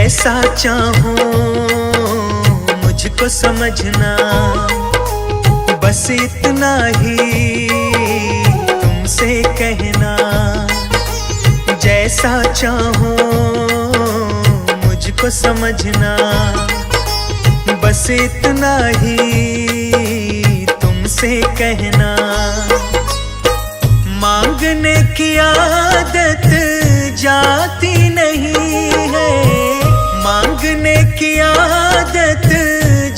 जैसा चाहो मुझको समझना, बस इतना ही तुमसे कहना। जैसा चाहो मुझको समझना, बस इतना ही तुमसे कहना। मांगने की आदत जाती नहीं है, मांगने की आदत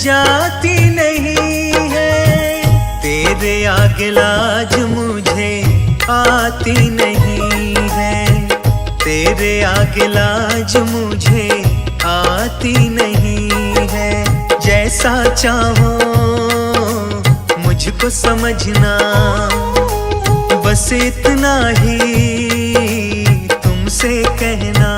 जाती नहीं है। तेरे आगे लाज मुझे आती नहीं है, तेरे आगे लाज मुझे आती नहीं है। जैसा चाहो मुझको समझना, बस इतना ही तुमसे कहना।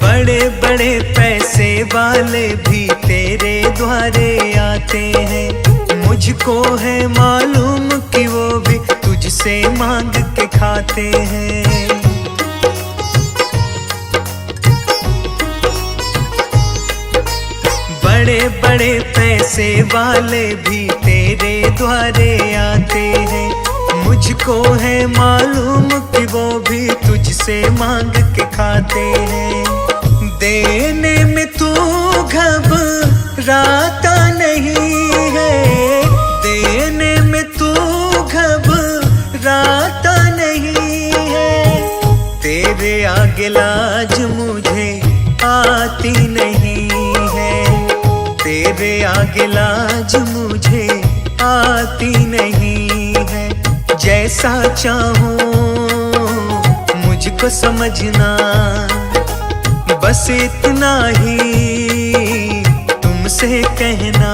बड़े बड़े पैसे वाले भी तेरे द्वारे आते हैं, मुझको है मालूम कि वो भी तुझसे मांग के खाते हैं। बड़े बड़े पैसे वाले भी तेरे द्वारे आते हैं, मुझको है मालूम कि वो भी तुझसे मांग के खाते हैं। देने में तू घबराता नहीं है, देने में तू घबराता नहीं है। तेरे आगे लाज मुझे आती नहीं है, तेरे आगे लाज मुझे आती नहीं है। जैसा चाहो मुझको समझना, बस इतना ही तुमसे कहना।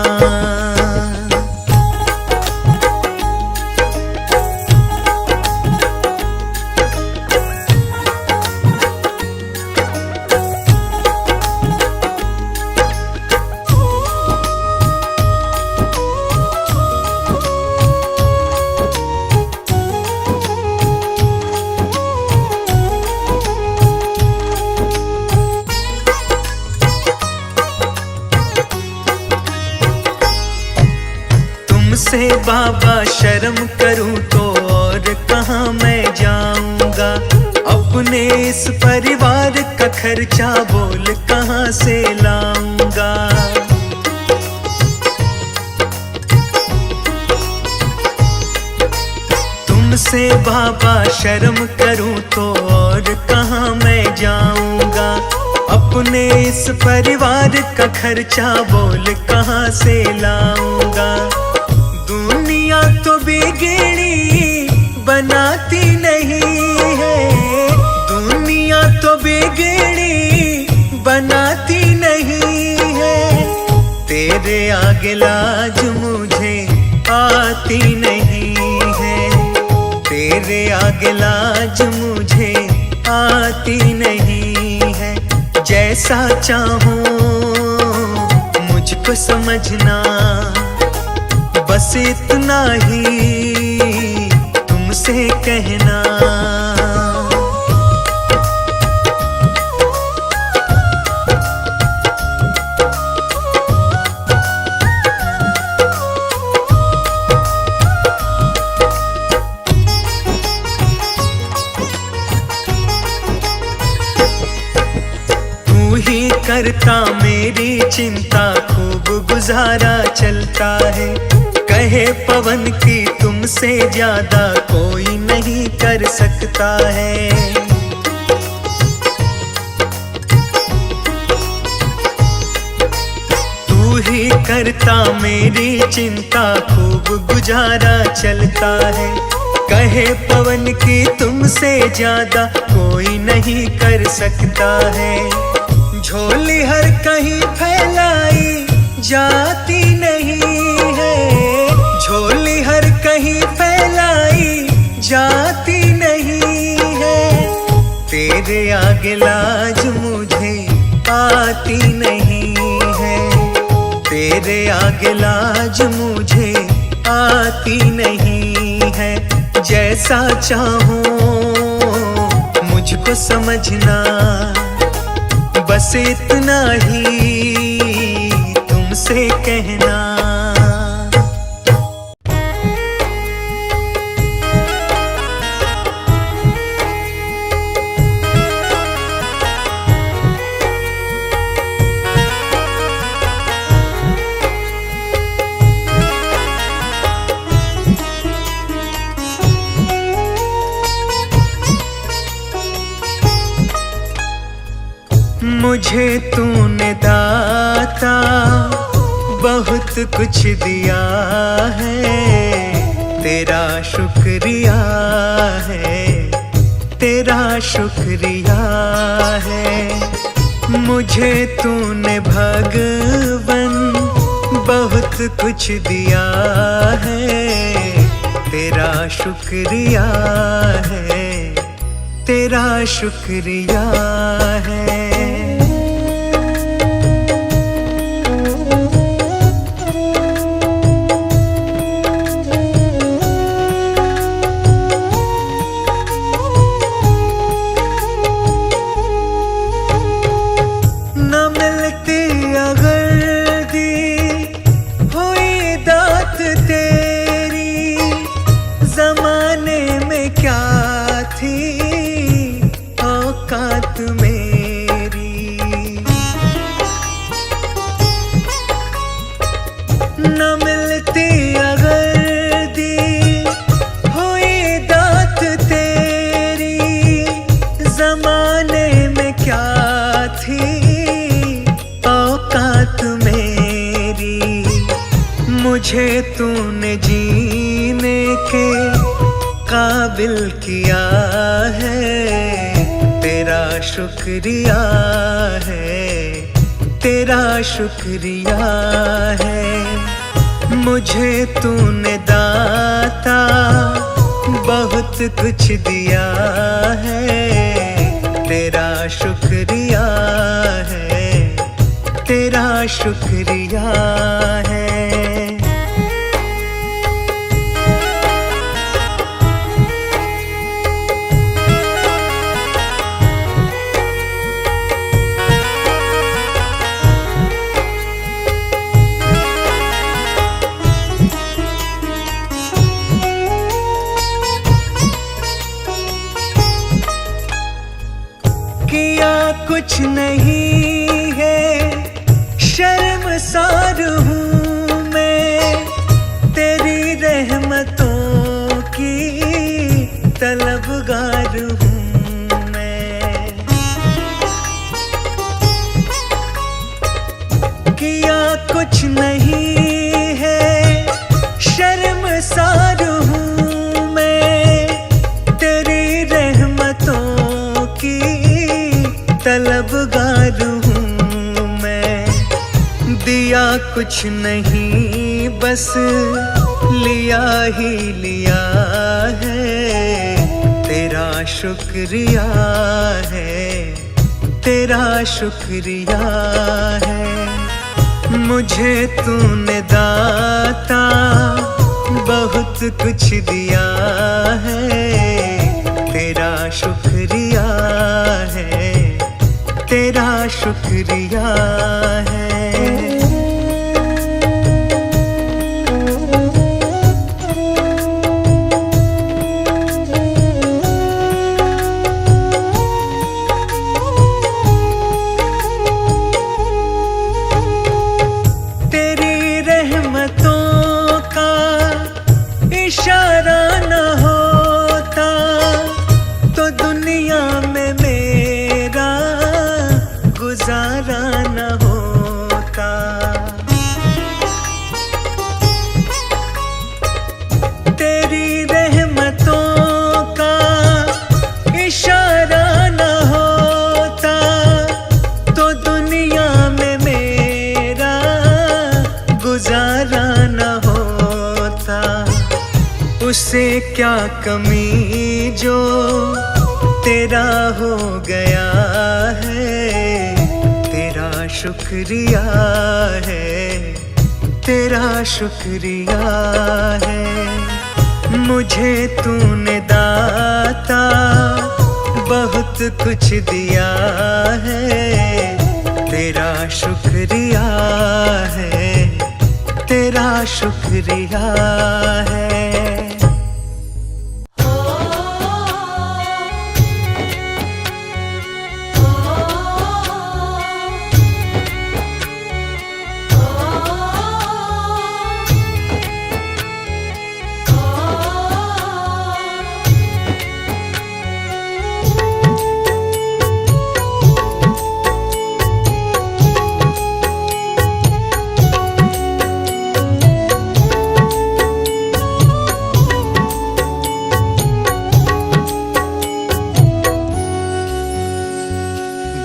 तुमसे बाबा शर्म करूं तो और कहाँ मैं जाऊंगा। अपने इस परिवार का खर्चा बोल कहाँ से लाऊंगा। तुमसे बाबा शर्म करूं तो और कहाँ मैं जाऊंगा। अपने इस परिवार का खर्चा बोल कहाँ से लाऊंगा। दुनिया तो बिगड़ी बनाती नहीं है, दुनिया तो बिगड़ी बनाती नहीं है। तेरे आगे लाज मुझे आती नहीं है, तेरे आगे लाज मुझे आती नहीं है। जैसा चाहो मुझको समझना, बस इतना ही तुमसे कहना। तू ही करता मेरी चिंता, खूब गुजारा चलता है। कहे पवन की तुमसे ज्यादा कोई नहीं कर सकता है। तू ही करता मेरी चिंता, खूब गुजारा चलता है। कहे पवन की तुमसे ज्यादा कोई नहीं कर सकता है। झोली हर कहीं फैलाई जाती नहीं है, झोली हर कहीं फैलाई जाती नहीं है। तेरे आगे लाज मुझे आती नहीं है, तेरे आगे लाज मुझे आती नहीं है। जैसा चाहो मुझको समझना, बस इतना ही तुमसे कहना। मुझे तूने दाता बहुत कुछ दिया है, तेरा शुक्रिया है, तेरा शुक्रिया है। मुझे तूने भगवन बहुत कुछ दिया है, तेरा शुक्रिया है, तेरा शुक्रिया है। औकात मेरी न मिलती अगर दी हुई दात तेरी, जमाने में क्या थी औकात मेरी। मुझे तूने जीने के काबिल किया है, तेरा शुक्रिया है, तेरा शुक्रिया है। मुझे तूने दाता बहुत कुछ दिया है, तेरा शुक्रिया है, तेरा शुक्रिया है। किया कुछ नहीं है, शर्मसार हूँ मैं, तेरी रहमतों की तलबगार हूँ मैं। किया कुछ नहीं है, शर्मसार हूँ मैं, तेरी रहमतों की तलबगार हूँ मैं। दिया कुछ नहीं बस लिया ही लिया है, तेरा शुक्रिया है, तेरा शुक्रिया है। मुझे तूने दाता बहुत कुछ दिया है, तेरा शुक्रिया है, तेरा शुक्रिया है। तेरी रहमतों का इशारा न होता तो दुनिया में मेरा गुजारा न होता। तेरी रहमतों का इशारा न होता तो दुनिया में मेरा गुजारा न होता। उसे क्या कमी जो तेरा हो गया है, तेरा शुक्रिया है, तेरा शुक्रिया है। मुझे तूने दाता बहुत कुछ दिया है, तेरा शुक्रिया है, तेरा शुक्रिया है।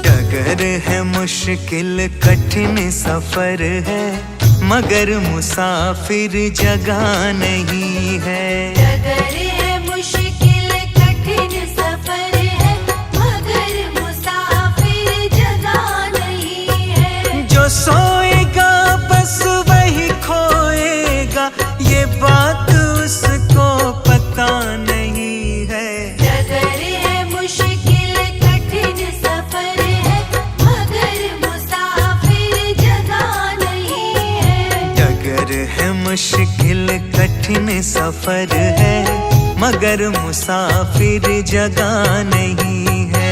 डगर है मुश्किल कठिन सफर है, मगर मुसाफिर जगह नहीं है। डगर है मुश्किल कठिन सफर है, मगर मुसाफिर जगह नहीं है। जो सोएगा बस वही खोएगा, ये बात उसको पता नहीं है। डगर है मुश्किल कठिन सफर है, मगर मुसाफिर जगह नहीं है। डगर है मुश्किल कठिन सफर है, मगर मुसाफिर जगह नहीं है।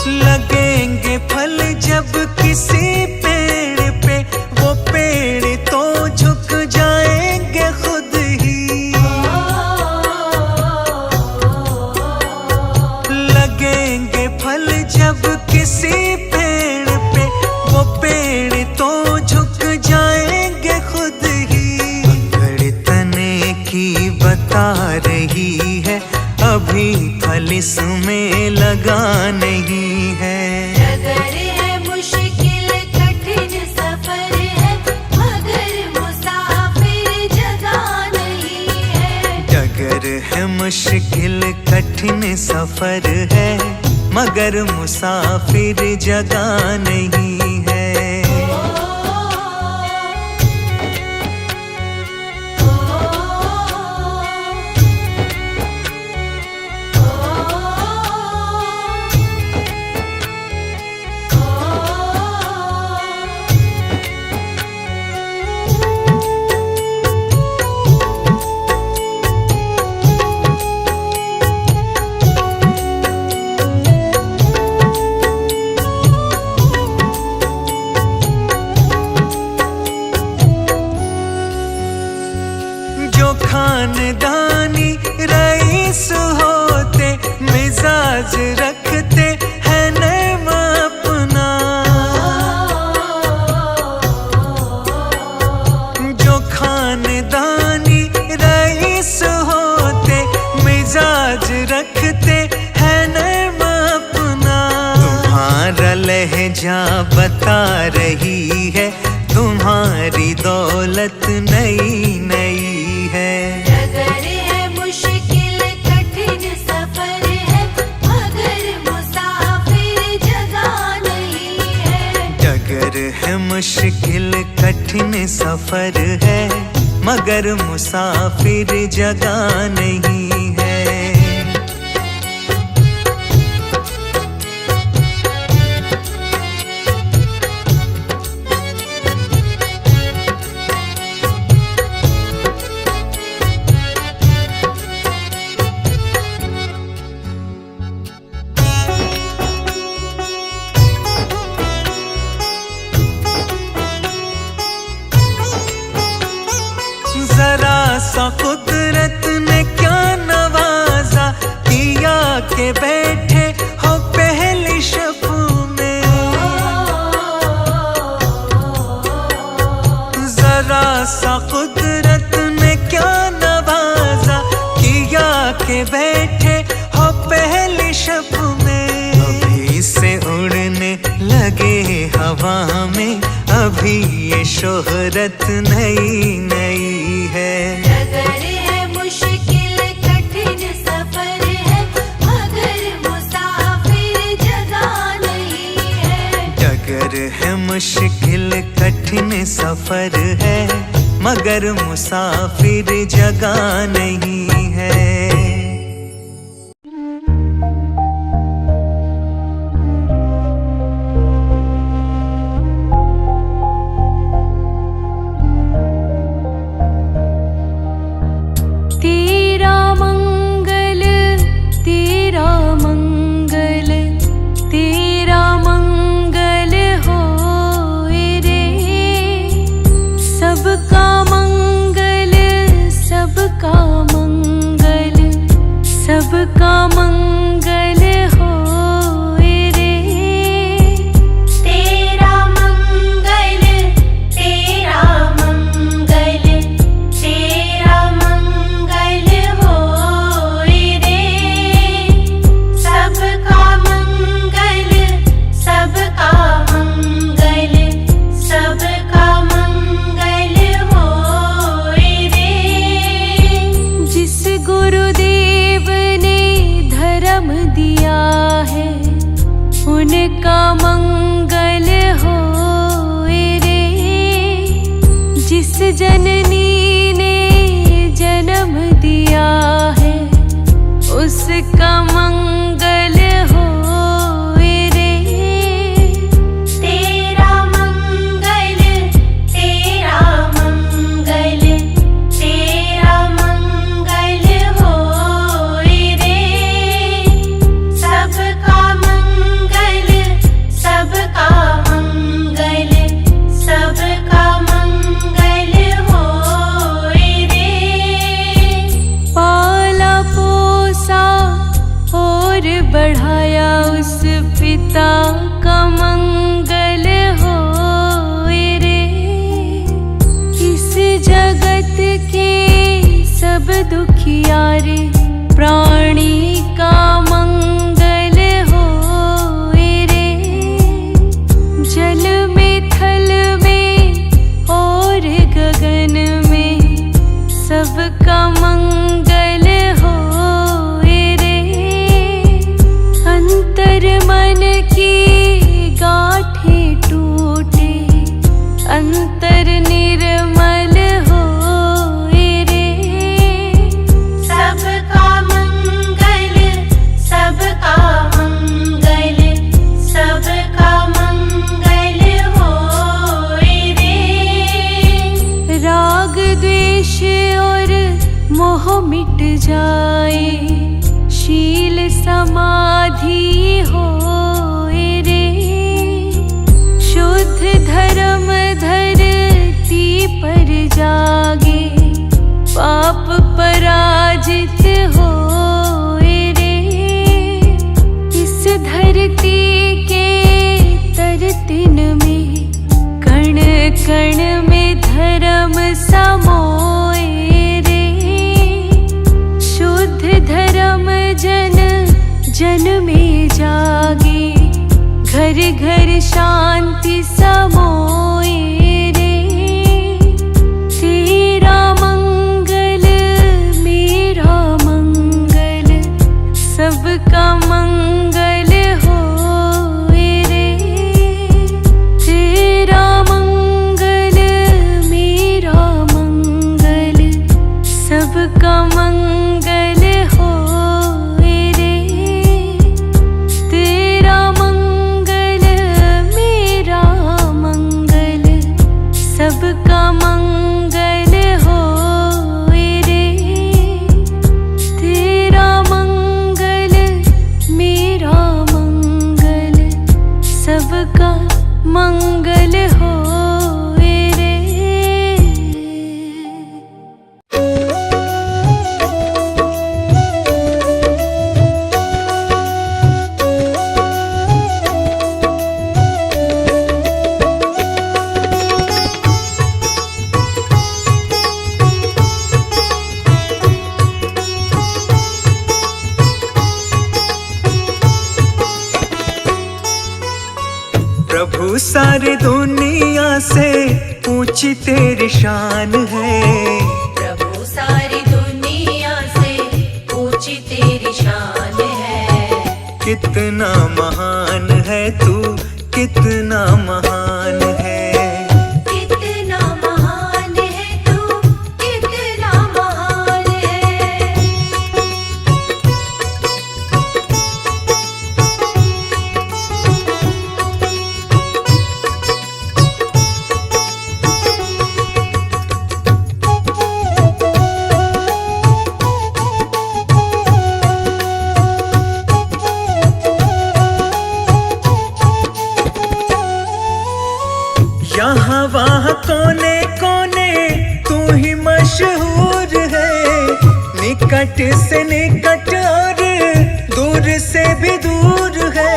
लगेंगे फल जब किसी पेड़ पे, वो पेड़ तो झुक जाएंगे खुद ही। लगेंगे फल जब किसी पेड़ पे, वो पेड़ तो झुक जाएंगे खुद ही। अकड़ तने की बता रही है, अभी फल इसमें लगा नहीं है। डगर है मुश्किल कठिन सफर है, मगर मुसाफिर जगह नहीं है। डगर है मुश्किल कठिन सफर है, मगर मुसाफिर जगह नहीं है। जो खानदानी रईस होते, मिजाज रखते हैं नर्म अपना। जो खानदानी रईस होते, मिजाज रखते हैं नर्म अपना। तुम्हारा लहजा बता रही है, तुम्हारी दौलत नई नई है। डगर है मुश्किल कठिन सफर है, मगर मुसाफिर जगह नहीं है। डगर है मुश्किल कठिन सफर है, मगर मुसाफिर जगह नहीं है। जरा सा कुदरत ने क्या नवा कुदरत ने क्या नवाजा, किया के बैठे हो पहली शब में। अभी से उड़ने लगे हवा में, अभी ये शोहरत नई नई है। डगर है मुश्किल कठिन सफर है, मगर मुसाफिर जगह नहीं है। डगर है मुश्किल कठिन सफर है, मगर मुसाफिर जगह नहीं है। सबका मंगल होए रे। तेरा मंगल, तेरा मंगल, तेरा मंगल होए रे। सबका मंगल, सबका मंगल, सबका मंगल होए रे। जिस गुरुदेव धर्म दिया है, उनका मंगल होए रे। जिस जननी ने जन्म दिया है, उसका मंगल होए रे। तेरा मंगल, तेरा मंगल, तेरा मंगल होए रे। सबका मंगल, सबका मंगल, सबका मंगल होए रे। पाला पोसा और बढ़ाया उस पिता का मंगल होए रे। इस जगत के सब दुखियारे प्राणी का मंगल होए रे। जल में, थल में और गगन में सबका मंगल होए रे। अंतर मन की गांठें टूटे, अंतर निर्मल होए रे। सबका मंगल, सबका मंगल, सबका मंगल होए रे। राग द्वेष और मोह मिट जाए, शील समाधि होए रे। शुद्ध धर्म धरती पर जागे, पाप पराजित होए रे। इस धरती के तरतिन में, कण कण में धर्म समोए रे। शुद्ध धर्म जन जन में जागे, घर घर शांति समोए रे। तेरा मंगल, मेरा मंगल, सबका मंगल होए रे। तेरा मंगल, मेरा मंगल, सबका मंगल होए रे। तेरा मंगल, मेरा मंगल, प्रभु सारी दुनिया से ऊंची तेरी शान है। प्रभु सारी दुनिया से ऊंची तेरी शान है। कितना महान है तू, कितना महान है। कितना महान है तू, कितना महान है। यहाँ वहाँ कोने कोने तू ही मशहूर है। निकट से निकट और दूर से भी दूर है।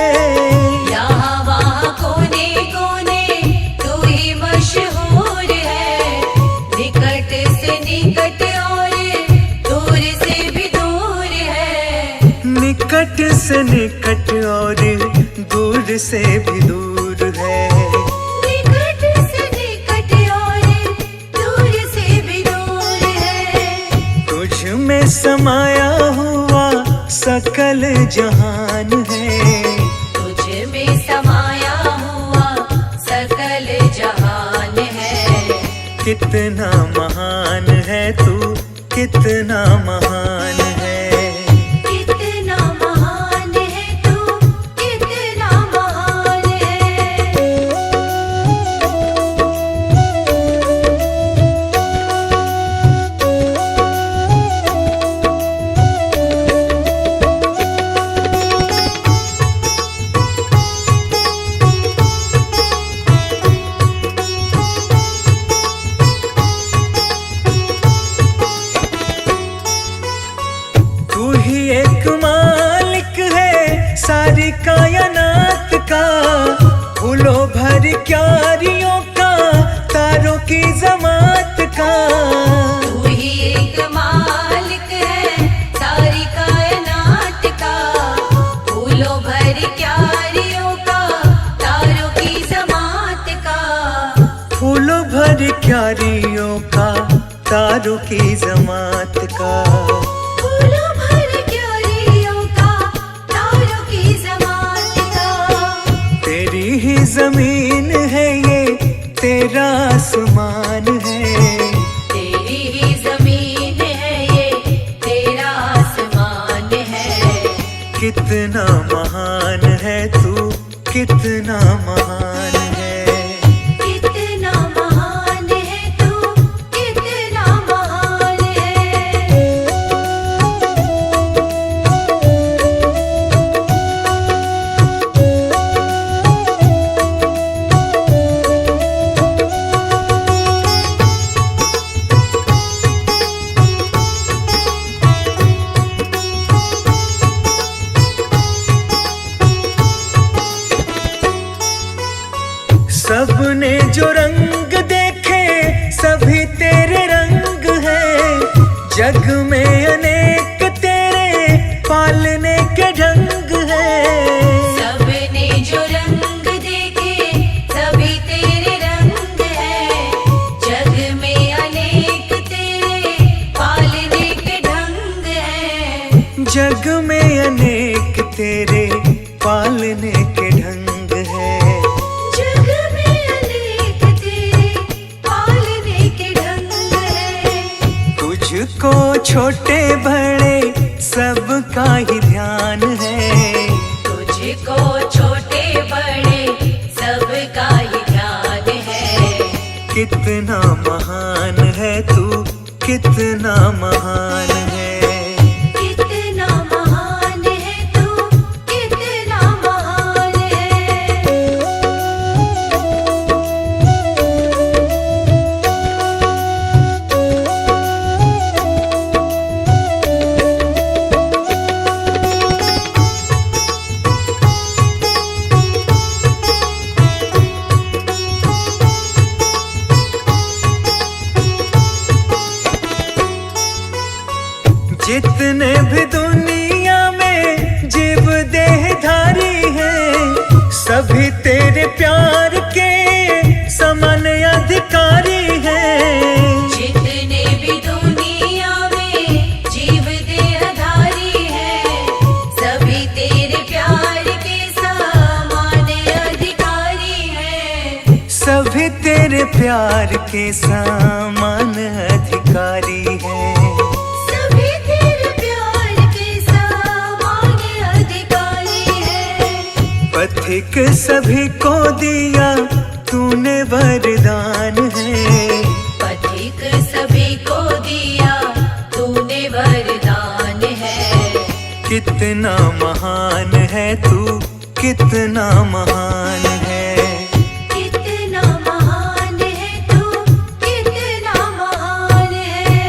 यहाँ वहाँ कोने कोने तू ही मशहूर है। निकट से निकट और दूर से भी दूर है। निकट से निकट और दूर से भी दूर है। निकट से निकट और दूर से भी दूर है। तुझ में समाया हुआ सकल जहान है। तुझ में समाया हुआ सकल जहान है। कितना महान है तू, कितना महान है। कितना महान है तू, कितना महान है। तू ही एक मालिक है सारी कायनात का। फूलों भर क्यारियों का, तारों की जमात का। तू ही एक मालिक है सारी कायनात का। फूलों भर क्यारियों का, तारों की जमात का। फूलों भर क्यारियों का, तारों की जमात का। फूलों भर क्यारियों का, तारों की जमात का। तेरी ही जमीन है ये, तेरा आसमान है। तेरी ही जमीन है ये, तेरा आसमान है। कितना महान है तू, कितना महान है। कितना महान है तू, कितना महान है। सबने जो रंग देखे सभी तेरे रंग है। जग में अनेक तेरे पालने के ढंग है। सबने जो रंग देखे सभी तेरे रंग है। जग में अनेक तेरे पालने के ढंग है। जग में अनेक तेरे पालने के ढंग है। जग में अनेक तेरे पालने के ढंग है। तुझको छोटे बड़े सबका ही ध्यान है। तुझको छोटे बड़े सबका ही ध्यान है। कितना महान है तू, कितना महान है। कितना महान है तू, कितना महान है। प्यार के समान अधिकारी हैं। जितने भी दुनिया में जीव देहधारी हैं, सभी तेरे प्यार के समान अधिकारी हैं। सभी तेरे प्यार के समान अधिकारी हैं। सभी तेरे प्यार के समान अधिकारी हैं। पथिक सभी को दिया तूने वरदान है। पथिक सभी को दिया तूने वरदान है। कितना महान है तू, कितना महान है। कितना महान है तू, कितना महान है।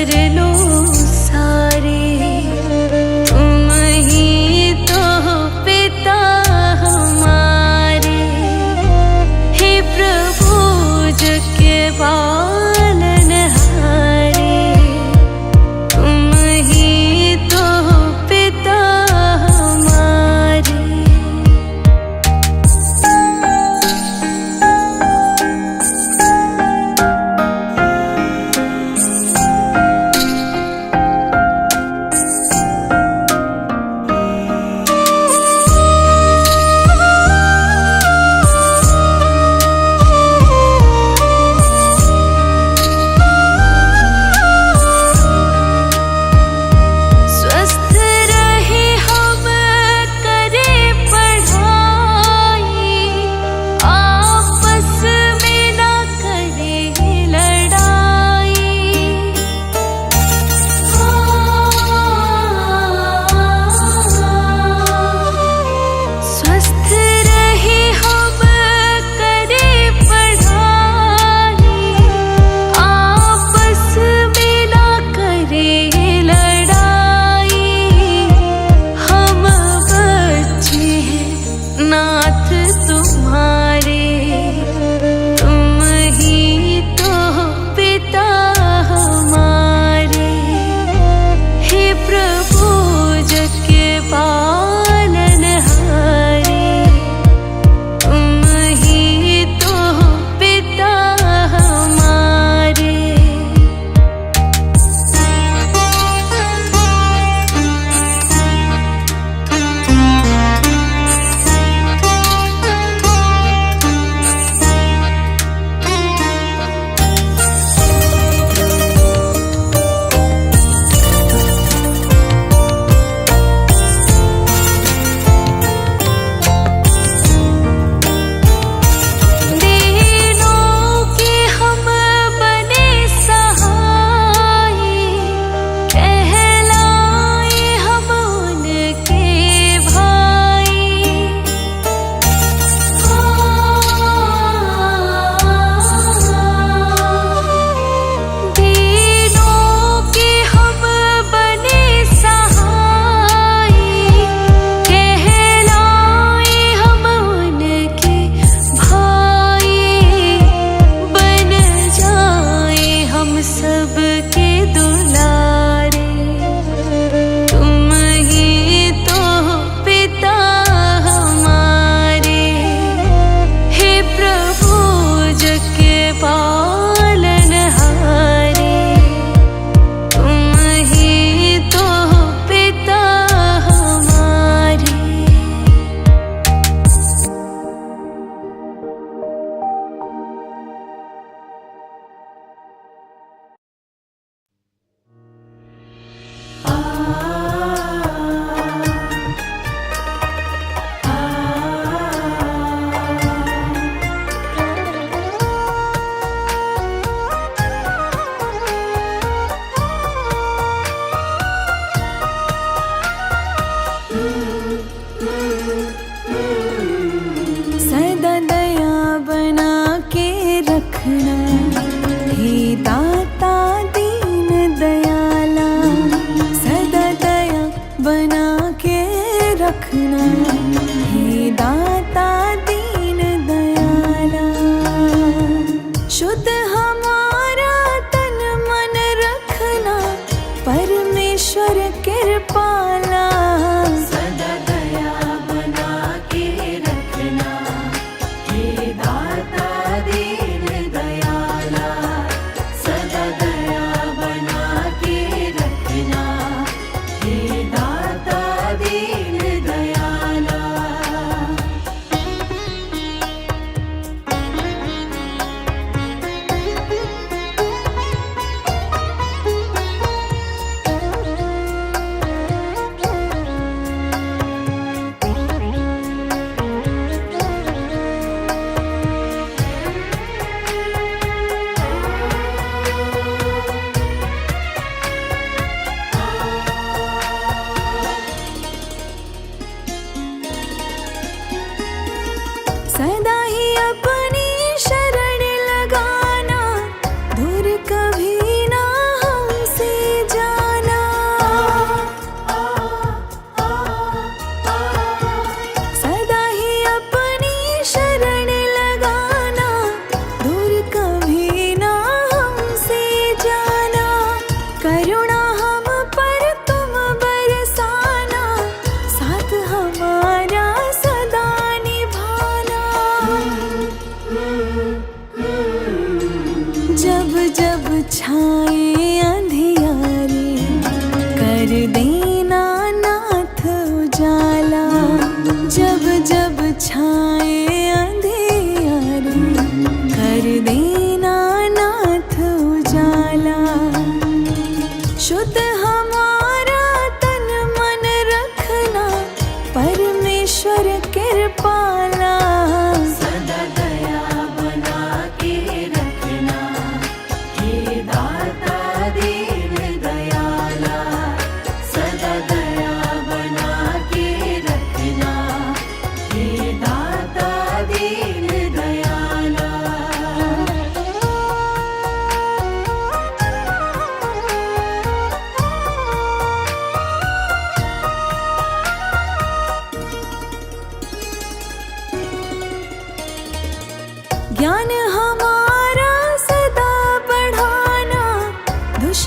कर लो सारे, तुम ही तो हो पिता हमारे। हे प्रभु जग के पालनहारे, तुम ही तो हो पिता हमारे।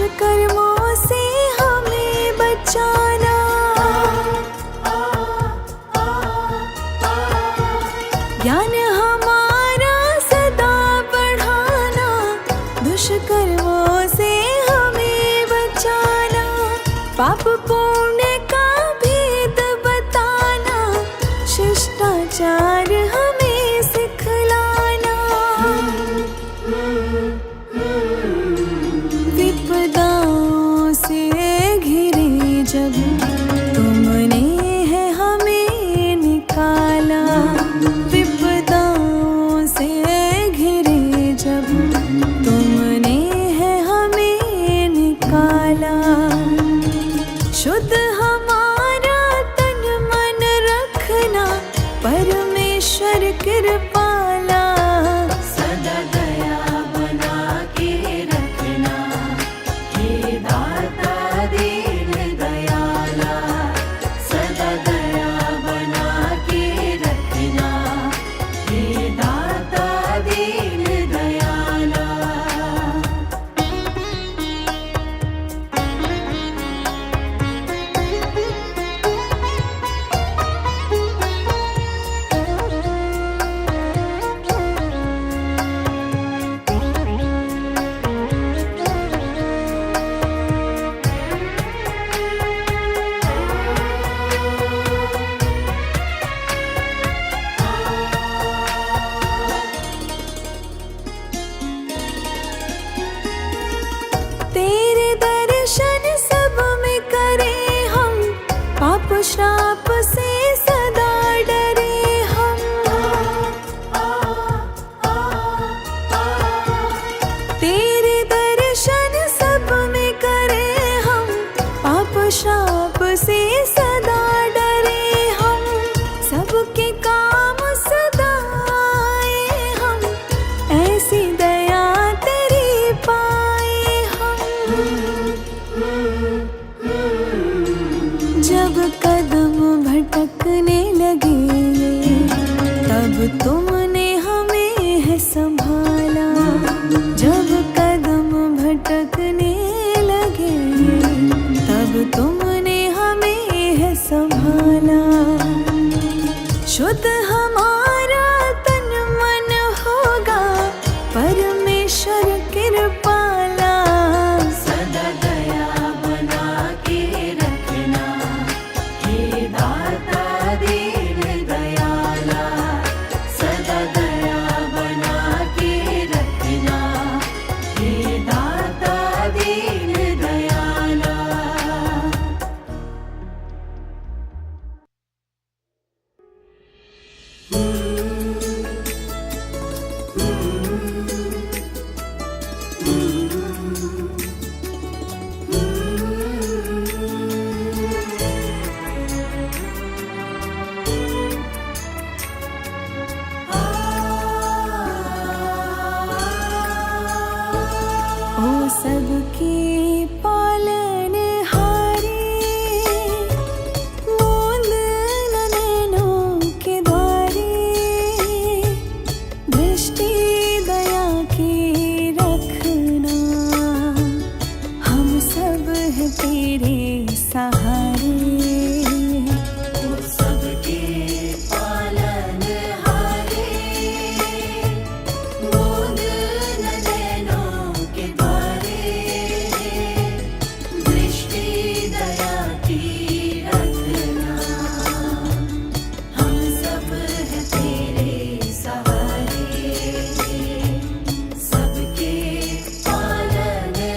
दुष्कर्मों से हमें बचाना। ज्ञान हमारा सदा बढ़ाना, दुष्कर्मों से हमें बचाना। पाप पुण्य का भेद बताना, शिष्टाचार हमें सिखलाना। विपदाओं से घिरे जब तुमने है हमें निकाला। विपदाओं से घिरे जब तुमने है हमें निकाला। शुद्ध हमारा तन मन रखना, परमेश्वर कृपाला। सदा दया बना के रखना, हे दाता दीन दयाला। सदा दया बना के रखना, हे दाता दीन दयाला। तेरे दर्शन सब में करें हम, पाप श्राप से सदा डरे हम। तेरे दर्शन सब में करें हम, पाप श्राप से सदा डरे हम। सबके काम सदा आए हम, ऐसी दया तेरी पाए हम। जब कदम भटकने लगे तब तुमने हमें है संभाला। जब कदम भटकने लगे तब तुमने हमें है संभाला। शुद्ध हमारा तन मन होगा, परमेश्वर कृपाला। सदा दया बना के रखना, हे दाता दीन दयाला। सदा दया बना के रखना, हे दाता दीन दयाला। ओ सबके पालनहारे, मूंद न नैनों के द्वारे। दृष्टि दया की रखना, हम सब है तेरे सहारे। सबके पालनहारे, मूंद न नैनों के द्वारे। दृष्टि दया की रखना, हम सब है तेरे सहारे। सबके पालनहारे,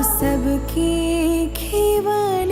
सबके खिवड़